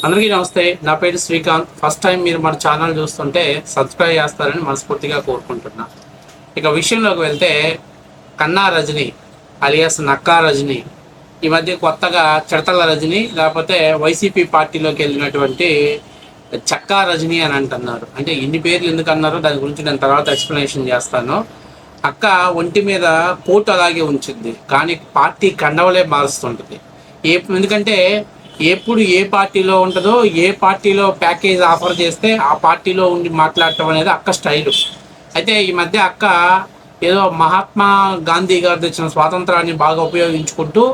అందరికీ నమస్తే. నా పేరు శ్రీకాంత్. ఫస్ట్ టైం మీరు మన ఛానల్ చూస్తుంటే సబ్స్క్రైబ్ చేస్తారని మనస్ఫూర్తిగా కోరుకుంటున్నా. ఇక విషయంలోకి వెళ్తే, కన్నా రజని అలియాస్ నక్కా రజని ఈ మధ్య కొత్తగా చిడతల రజని, లేకపోతే వైసీపీ పార్టీలోకి వెళ్ళినటువంటి చక్కా రజని అని అంటున్నారు. అంటే ఇన్ని పేర్లు ఎందుకు అన్నారో దాని గురించి నేను తర్వాత ఎక్స్ప్లెనేషన్ చేస్తాను. అక్క ఒంటి మీద కోటు అలాగే ఉంచుద్ది, కానీ పార్టీ కండవలే మారుస్తుంటుంది. ఎందుకంటే ఎప్పుడు ఏ పార్టీలో ఉంటుందో, ఏ పార్టీలో ప్యాకేజ్ ఆఫర్ చేస్తే ఆ పార్టీలో ఉండి మాట్లాడటం అనేది అక్క స్టైలు. అయితే ఈ మధ్య అక్క ఏదో మహాత్మా గాంధీ గారు తెచ్చిన స్వాతంత్రాన్ని బాగా ఉపయోగించుకుంటూ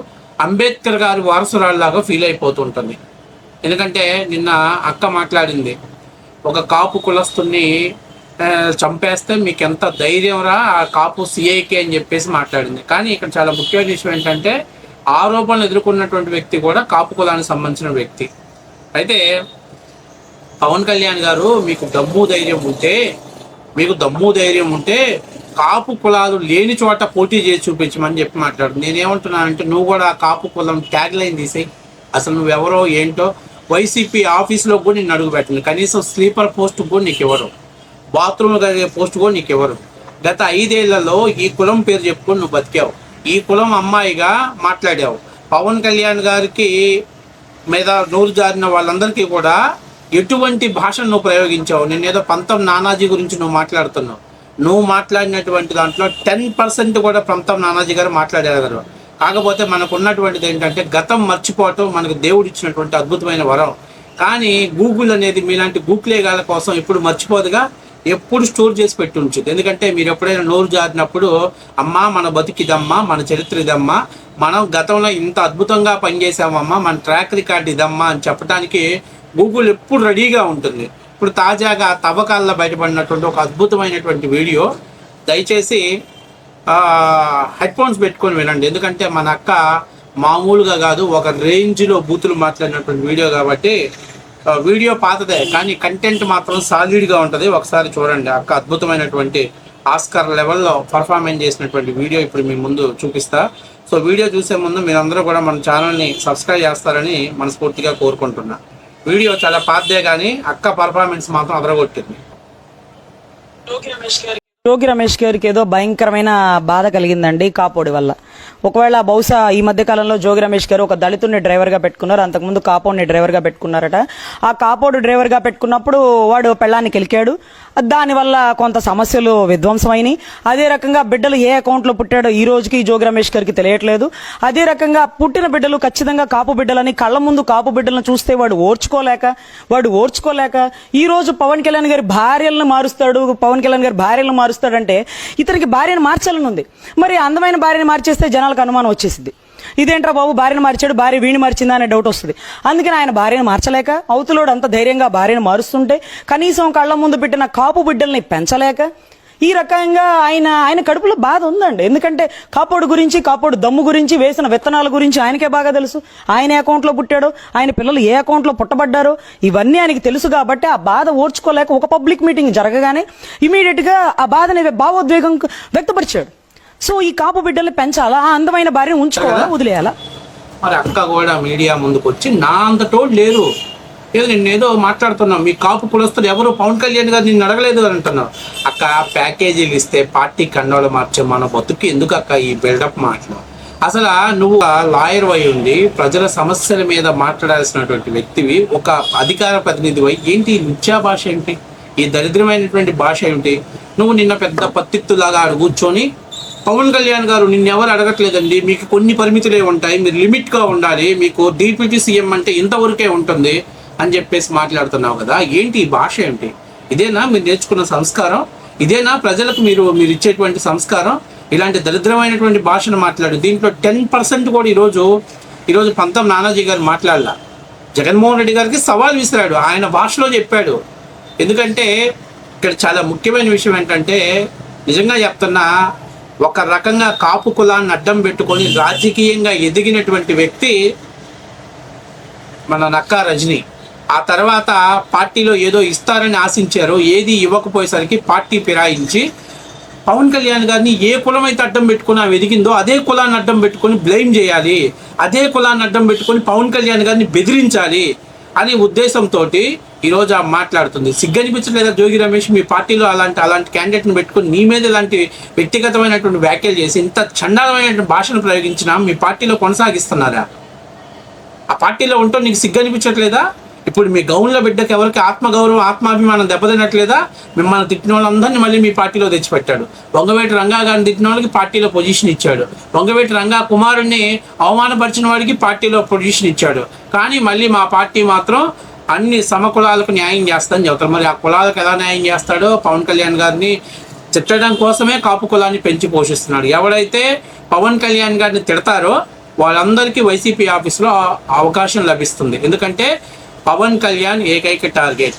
అంబేద్కర్ గారి వారసురాళ్ళలాగా ఫీల్ అయిపోతుంటుంది. ఎందుకంటే నిన్న అక్క మాట్లాడింది, ఒక కాపు కులస్తుని చంపేస్తే మీకు ఎంత ధైర్యం రా ఆ కాపు సిఐకే అని చెప్పేసి మాట్లాడింది. కానీ ఇక్కడ చాలా ముఖ్యమైన విషయం ఏంటంటే, ఆరోపణలు ఎదుర్కొన్నటువంటి వ్యక్తి కూడా కాపు కులానికి సంబంధించిన వ్యక్తి. అయితే పవన్ కళ్యాణ్ గారు మీకు దమ్ము ధైర్యం ఉంటే కాపు కులాలు లేని చోట పోటీ చేసి చూపించమని చెప్పి మాట్లాడు. నేనేమంటున్నానంటే, నువ్వు కూడా ఆ కాపు కులం ట్యాగ్ లైన్ తీసేయి. అసలు నువ్వెవరో ఏంటో వైసీపీ ఆఫీస్లో కూడా నిన్ను అడుగు పెట్టండి. కనీసం స్లీపర్ పోస్ట్ కూడా నీకు ఇవ్వరు, బాత్రూమ్ కలిగే పోస్ట్ కూడా నీకు ఇవ్వరు. గత 5 ఏళ్లలో ఈ కులం పేరు చెప్పుకొని నువ్వు బతికావు, ఈ కులం అమ్మాయిగా మాట్లాడావు. పవన్ కళ్యాణ్ గారికి మీద నోరు జారిన వాళ్ళందరికీ కూడా ఎటువంటి భాషను నువ్వు ప్రయోగించావు. నేనేదో పంతం నానాజీ గురించి నువ్వు మాట్లాడుతున్నావు. నువ్వు మాట్లాడినటువంటి దాంట్లో 10% కూడా పంతం నానాజీ గారు మాట్లాడారు. కాకపోతే మనకు ఉన్నటువంటిది ఏంటంటే, గతం మర్చిపోవటం మనకు దేవుడు ఇచ్చినటువంటి అద్భుతమైన వరం. కానీ గూగుల్ అనేది మీలాంటి గూగులేగాల కోసం ఎప్పుడు మర్చిపోదుగా, ఎప్పుడు స్టోర్ చేసి పెట్టి ఉంచుద్ది. ఎందుకంటే మీరు ఎప్పుడైనా నోరు జారినప్పుడు, అమ్మా మన బతికిదమ్మా, మన చరిత్ర ఇదమ్మా, మనం గతంలో ఇంత అద్భుతంగా పనిచేసామమ్మా, మన ట్రాక్ రికార్డ్ ఇదమ్మా అని చెప్పడానికి గూగుల్ ఎప్పుడు రెడీగా ఉంటుంది. ఇప్పుడు తాజాగా తవ్వకాల్లో బయటపడినటువంటి ఒక అద్భుతమైనటువంటి వీడియో, దయచేసి హెడ్ ఫోన్స్ పెట్టుకొని వినండి. ఎందుకంటే మన అక్క మామూలుగా కాదు, ఒక రేంజ్లో బూతులు మాట్లాడినటువంటి వీడియో కాబట్టి వీడియో పాతదే, కానీ కంటెంట్ మాత్రం సాలిడ్గా ఉంటుంది. ఒకసారి చూడండి. అక్క అద్భుతమైనటువంటి ఆస్కార్ లెవెల్లో పర్ఫార్మెన్స్ చేసినటువంటి వీడియో ఇప్పుడు మీ ముందు చూపిస్తా. సో వీడియో చూసే ముందు మీరందరూ కూడా మన ఛానల్ని సబ్స్క్రైబ్ చేస్తారని మనస్ఫూర్తిగా కోరుకుంటున్నా. వీడియో చాలా పాతదే, కానీ అక్క పర్ఫార్మెన్స్ మాత్రం అదరగొట్టింది. జోగి రమేష్ గారికి ఏదో భయంకరమైన బాధ కలిగిందండి కాపోడి వల్ల. ఒకవేళ బహుశా ఈ మధ్య కాలంలో జోగి రమేష్ గారు ఒక దళితుడిని డ్రైవర్గా పెట్టుకున్నారు, అంతకుముందు కాపోడిని డ్రైవర్గా పెట్టుకున్నారట. ఆ కాపోడు డ్రైవర్గా పెట్టుకున్నప్పుడు వాడు పెళ్ళాన్ని కెలికాడు, దానివల్ల కొంత సమస్యలు విధ్వంసమైనవి. అదే రకంగా బిడ్డలు ఏ అకౌంట్లో పుట్టాడో ఈ రోజుకి జోగి రమేష్ గారికి తెలియట్లేదు. అదే రకంగా పుట్టిన బిడ్డలు ఖచ్చితంగా కాపు బిడ్డలని కళ్ళ ముందు కాపు బిడ్డలను చూస్తే వాడు ఓర్చుకోలేక ఈ రోజు పవన్ కళ్యాణ్ గారి భార్యలను మారుస్తాడంటే ఇతనికి భార్యను మార్చాలని ఉంది. మరి అందమైన భార్యను మార్చేస్తే జనాలకు అనుమానం వచ్చేసింది, ఇదేంట్రా బాబు భార్యను మార్చాడు, భార్య వీణి మార్చిందా అనే డౌట్ వస్తుంది. అందుకని ఆయన భార్యను మార్చలేక, అవతలోడు అంత ధైర్యంగా భార్యను మారుస్తుంటే కనీసం కళ్ళ ముందు పెట్టిన కాపు బిడ్డల్ని పెంచలేక, ఈ రకంగా ఆయన కడుపులో బాధ ఉందండి. ఎందుకంటే కాపోడు గురించి, కాపోడు దమ్ము గురించి, వేసిన విత్తనాల గురించి ఆయనకే బాగా తెలుసు. ఆయన ఏ అకౌంట్లో పుట్టాడో, ఆయన పిల్లలు ఏ అకౌంట్లో పుట్టబడ్డారో ఇవన్నీ ఆయనకి తెలుసు. కాబట్టి ఆ బాధ ఓర్చుకోలేక ఒక పబ్లిక్ మీటింగ్ జరగగానే ఇమీడియట్ గా ఆ బాధని భావోద్వేగం వ్యక్తపరిచాడు. సో ఈ కాపు బిడ్డల్ని పెంచాలా, ఆ అందమైన భార్యను ఉంచుకోవాలా, వదిలేయాలా? మరి అక్క కూడా మీడియా ముందుకు వచ్చి నా అంతటోడు లేరు, ఏదో నిన్నేదో మాట్లాడుతున్నావు, మీ కాపు కులస్తులు ఎవరు పవన్ కళ్యాణ్ గారు నిన్ను అడగలేదు అని అంటున్నావు. అక్క ప్యాకేజీలు ఇస్తే పార్టీ కండవలు మార్చే మన బతుకు ఎందుకు అక్క ఈ బిల్డప్ మాటలు? అసలు నువ్వు లాయర్ అయి ఉండి ప్రజల సమస్యల మీద మాట్లాడాల్సినటువంటి వ్యక్తివి, ఒక అధికార ప్రతినిధివై ఏంటి నిత్యా భాష ఏంటి, ఈ దరిద్రమైనటువంటి భాష ఏంటి? నువ్వు నిన్న పెద్ద పత్తిత్తులాగా కూర్చొని, పవన్ కళ్యాణ్ గారు నిన్నెవరు అడగట్లేదండి, మీకు కొన్ని పరిమితులే ఉంటాయి, మీరు లిమిట్గా ఉండాలి, మీకు డిప్యూటీ సీఎం అంటే ఇంతవరకే ఉంటుంది అని చెప్పేసి మాట్లాడుతున్నావు కదా. ఏంటి ఈ భాష ఏంటి? ఇదేనా మీరు నేర్చుకున్న సంస్కారం? ఇదేనా ప్రజలకు మీరు ఇచ్చేటువంటి సంస్కారం? ఇలాంటి దరిద్రమైనటువంటి భాషను మాట్లాడు. దీంట్లో 10% కూడా ఈరోజు పంతం నానాజీ గారు మాట్లాడాల. జగన్మోహన్ రెడ్డి గారికి సవాల్ విసిరాడు, ఆయన భాషలో చెప్పాడు. ఎందుకంటే ఇక్కడ చాలా ముఖ్యమైన విషయం ఏంటంటే, నిజంగా చెప్తున్నా, ఒక రకంగా కాపు కులాన్ని అడ్డం పెట్టుకొని రాజకీయంగా ఎదిగినటువంటి వ్యక్తి మన నక్కా రజని. ఆ తర్వాత పార్టీలో ఏదో ఇస్తారని ఆశించారు, ఏది ఇవ్వకపోయేసరికి పార్టీ ఫిరాయించి పవన్ కళ్యాణ్ గారిని ఏ కులం అయితే అడ్డం పెట్టుకుని ఆమె ఎదిగిందో అదే కులాన్ని అడ్డం పెట్టుకొని బ్లేమ్ చేయాలి, అదే కులాన్ని అడ్డం పెట్టుకొని పవన్ కళ్యాణ్ గారిని బెదిరించాలి. అని ఉద్దేశంతో ఈరోజు ఆమె మాట్లాడుతుంది. సిగ్గనిపించలేదా జోగి రమేష్? మీ పార్టీలో అలాంటి క్యాండిడేట్ని పెట్టుకుని నీ మీద ఇలాంటి వ్యక్తిగతమైనటువంటి వ్యాఖ్యలు చేసి ఇంత చండాలమైనటువంటి భాషను ప్రయోగించినా మీ పార్టీలో కొనసాగిస్తున్నారా? ఆ పార్టీలో ఉంటూ నీకు సిగ్గనిపించట్లేదా? ఇప్పుడు మీ గౌన్ల బిడ్డకి ఎవరికి ఆత్మగౌరవం ఆత్మాభిమానం దెబ్బతినట్లేదా? మిమ్మల్ని తిట్టిన వాళ్ళందరినీ మళ్ళీ మీ పార్టీలో తెచ్చిపెట్టాడు. వంగవేటి రంగా గారిని తిట్టిన వాళ్ళకి పార్టీలో పొజిషన్ ఇచ్చాడు. వంగవేటి రంగా కుమారుణ్ణి అవమానపరిచిన వాడికి పార్టీలో పొజిషన్ ఇచ్చాడు. కానీ మళ్ళీ మా పార్టీ మాత్రం అన్ని సమకులాలకు న్యాయం చేస్తానని చెబుతారు. మరి ఆ కులాలకు ఎలా న్యాయం చేస్తాడో పవన్ కళ్యాణ్ గారిని తిట్టడం కోసమే కాపు కులాన్ని పెంచి పోషిస్తున్నాడు. ఎవడైతే పవన్ కళ్యాణ్ గారిని తిడతారో వాళ్ళందరికీ వైసీపీ ఆఫీస్లో అవకాశం లభిస్తుంది. ఎందుకంటే పవన్ కళ్యాణ్ ఏకైక టార్గెట్.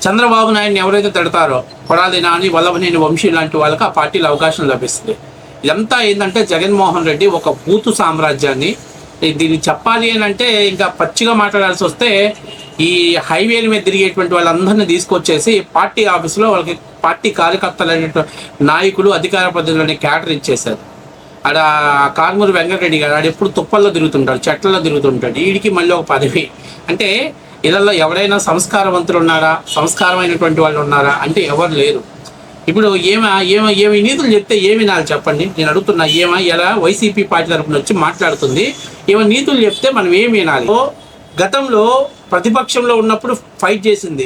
చంద్రబాబు నాయుడిని ఎవరైతే తిడతారో కొడాలి నాని, వల్లభనేని వంశీ లాంటి వాళ్ళకి ఆ పార్టీలో అవకాశం లభిస్తుంది. ఇదంతా ఏంటంటే జగన్మోహన్ రెడ్డి ఒక బూతు సామ్రాజ్యాన్ని, దీన్ని చెప్పాలి అని అంటే ఇంకా పచ్చిగా మాట్లాడాల్సి వస్తే ఈ హైవేల మీద తిరిగేటువంటి వాళ్ళందరినీ తీసుకొచ్చేసి పార్టీ ఆఫీసులో వాళ్ళకి పార్టీ కార్యకర్తలైన నాయకులు అధికార పద్ధతిలోనే క్యాటర్ ఇచ్చేశారు. ఆడ కారుమూరి వెంకటరెడ్డి గారు ఆడ ఎప్పుడు తుప్పల్లో తిరుగుతుంటాడు, చెట్లలో తిరుగుతుంటాడు. వీడికి మళ్ళీ ఒక పదవి. అంటే ఇళ్ళల్లో ఎవరైనా సంస్కారవంతులు ఉన్నారా, సంస్కారమైనటువంటి వాళ్ళు ఉన్నారా అంటే ఎవరు లేరు. ఇప్పుడు ఏమి నీతులు చెప్తే ఏమి వినాలి చెప్పండి? నేను అడుగుతున్నా. ఎలా వైసీపీ పార్టీ తరఫున వచ్చి మాట్లాడుతుంది, ఏమైనా నీతులు చెప్తే మనం ఏమి వినాలి? గతంలో ప్రతిపక్షంలో ఉన్నప్పుడు ఫైట్ చేసింది,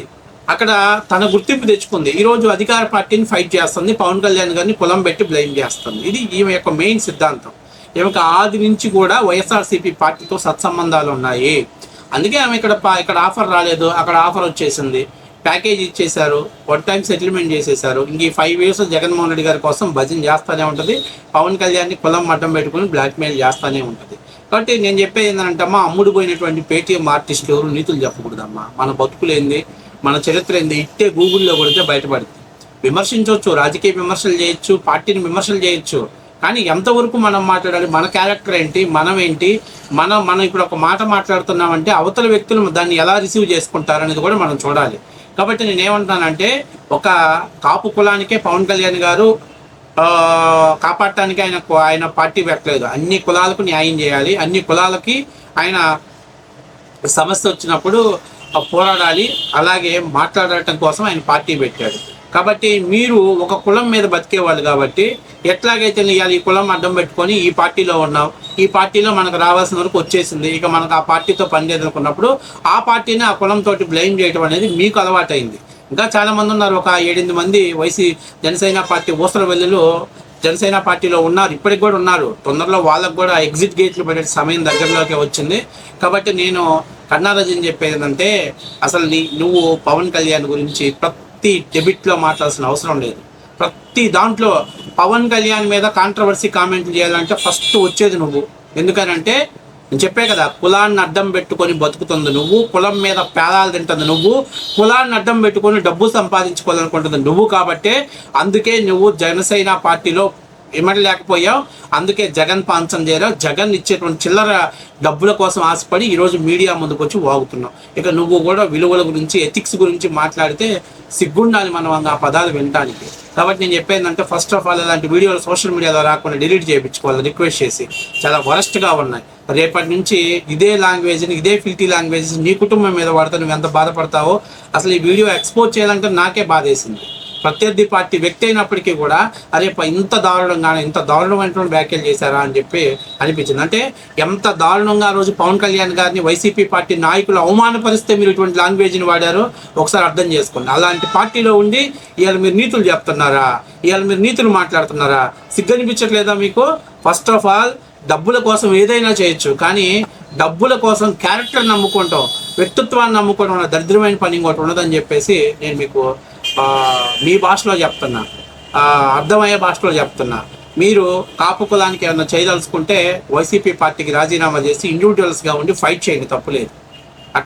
అక్కడ తన గుర్తింపు తెచ్చుకుంది. ఈరోజు అధికార పార్టీని ఫైట్ చేస్తుంది, పవన్ కళ్యాణ్ గారిని కులం పెట్టి బ్లేమ్ చేస్తుంది. ఇది ఈమె యొక్క మెయిన్ సిద్ధాంతం. ఈమెకు ఆది నుంచి కూడా వైఎస్ఆర్సీపీ పార్టీతో సత్సంబంధాలు ఉన్నాయి. అందుకే ఆమె ఇక్కడ ఆఫర్ రాలేదు, అక్కడ ఆఫర్ వచ్చేసింది, ప్యాకేజ్ ఇచ్చేశారు, 1 టైం సెటిల్మెంట్ చేసేశారు. ఇంక ఈ 5 years జగన్మోహన్ రెడ్డి గారి కోసం భజన చేస్తూనే ఉంటుంది. పవన్ కళ్యాణ్ని కులం మట్టం పెట్టుకుని బ్లాక్మెయిల్ చేస్తూనే ఉంటుంది. కాబట్టి నేను చెప్పేది ఏంటంటమ్మా, అమ్ముడు పోయినటువంటి పేటీఎం ఆర్టిస్టులు ఎవరు నీతులు చెప్పకూడదమ్మా. మన బతుకులేంది, మన చరిత్ర ఏంది ఇట్టే గూగుల్లో కొడితే బయటపడుతుంది. విమర్శించవచ్చు, రాజకీయ విమర్శలు చేయొచ్చు, పార్టీని విమర్శలు చేయొచ్చు, కానీ ఎంతవరకు మనం మాట్లాడాలి, మన క్యారెక్టర్ ఏంటి, మనం ఏంటి, మనం ఇప్పుడు ఒక మాట మాట్లాడుతున్నామంటే అవతల వ్యక్తులు దాన్ని ఎలా రిసీవ్ చేసుకుంటారనేది కూడా మనం చూడాలి. కాబట్టి నేనేమంటానంటే ఒక కాపు కులానికే పవన్ కళ్యాణ్ గారు కాపాడటానికి ఆయన పార్టీ పెట్టలేదు. అన్ని కులాలకు న్యాయం చేయాలి, అన్ని కులాలకి ఆయన సమస్య వచ్చినప్పుడు పోరాడాలి, అలాగే మాట్లాడటం కోసం ఆయన పార్టీ పెట్టాడు. కాబట్టి మీరు ఒక కులం మీద బతికేవాళ్ళు కాబట్టి ఎట్లాగైతే ఇవాళ ఈ కులం అడ్డం పెట్టుకొని ఈ పార్టీలో ఉన్నాం, ఈ పార్టీలో మనకు రావాల్సిన వరకు వచ్చేసింది, ఇక మనకు ఆ పార్టీతో పనిచేయాలనుకున్నప్పుడు ఆ పార్టీని ఆ కులంతో బ్లేమ్ చేయడం అనేది మీకు అలవాటైంది. ఇంకా చాలామంది ఉన్నారు, ఒక 7-8 మంది జనసేన పార్టీ ఊసర వెల్లులు జనసేన పార్టీలో ఉన్నారు, ఇప్పటికి కూడా ఉన్నారు. తొందరలో వాళ్ళకు కూడా ఎగ్జిట్ గేట్లు పెట్టే సమయం దగ్గరలోకి వచ్చింది. కాబట్టి నేను కన్నారజన్ చెప్పేది ఏంటంటే, అసలు నువ్వు పవన్ కళ్యాణ్ గురించి ప్రతి డెబిట్లో మాట్లాడాల్సిన అవసరం లేదు. ప్రతి దాంట్లో పవన్ కళ్యాణ్ మీద కాంట్రవర్సీ కామెంట్లు చేయాలంటే ఫస్ట్ వచ్చేది నువ్వు. ఎందుకనంటే నేను చెప్పే కదా, కులాన్ని అడ్డం పెట్టుకొని బతుకుతుంది నువ్వు, కులం మీద పేదాలు తింటుంది నువ్వు, కులాన్ని అడ్డం పెట్టుకొని డబ్బు సంపాదించుకోవాలనుకుంటుంది నువ్వు. కాబట్టే అందుకే నువ్వు జనసేన పార్టీలో ఇమడలేకపోయావు, అందుకే జగన్ పాంచం చేరావు. జగన్ ఇచ్చేటువంటి చిల్లర డబ్బుల కోసం ఆశపడి ఈరోజు మీడియా ముందుకు వచ్చి వాగుతున్నావు. ఇక నువ్వు కూడా విలువల గురించి, ఎథిక్స్ గురించి మాట్లాడితే సిగ్గుండాలి మనం ఆ పదాలు వినటానికి. కాబట్టి నేను చెప్పేందంటే, ఫస్ట్ ఆఫ్ ఆల్ అలాంటి వీడియోలు సోషల్ మీడియాలో రాకుండా డిలీట్ చేయించుకోవాలి రిక్వెస్ట్ చేసి. చాలా వరస్ట్గా ఉన్నాయి. రేపటి నుంచి ఇదే లాంగ్వేజ్ని, ఇదే ఫిల్టీ లాంగ్వేజ్ నీ కుటుంబం మీద వాడితే నువ్వు ఎంత బాధపడతావో. అసలు ఈ వీడియో ఎక్స్పోజ్ చేయాలంటే నాకే బాధేసింది. ప్రత్యర్థి పార్టీ వ్యక్తి అయినప్పటికీ కూడా అరే ఇంత దారుణమైనటువంటి వ్యాఖ్యలు చేశారా అని చెప్పి అనిపించింది. అంటే ఎంత దారుణంగా ఆ రోజు పవన్ కళ్యాణ్ గారిని వైసీపీ పార్టీ నాయకులు అవమానపరిస్తే మీరు ఇటువంటి లాంగ్వేజ్ని వాడారో ఒకసారి అర్థం చేసుకోండి. అలాంటి పార్టీలో ఉండి ఇవాళ మీరు నీతులు చెప్తున్నారా, ఇవాళ మీరు నీతులు మాట్లాడుతున్నారా? సిగ్గనిపించట్లేదా మీకు? ఫస్ట్ ఆఫ్ ఆల్ డబ్బుల కోసం ఏదైనా చేయొచ్చు, కానీ డబ్బుల కోసం క్యారెక్టర్ నమ్ముకుంటాం, వ్యక్తిత్వాన్ని నమ్ముకోవడం వల్ల దరిద్రమైన పని ఇంకోటి ఉండదని చెప్పేసి నేను మీకు మీ భాషలో చెప్తున్నా, అర్థమయ్యే భాషలో చెప్తున్నా. మీరు కాపు కులానికి ఏమైనా చేయదలుచుకుంటే వైసీపీ పార్టీకి రాజీనామా చేసి ఇండివిజువల్స్గా ఉండి ఫైట్ చేయండి, తప్పులేదు.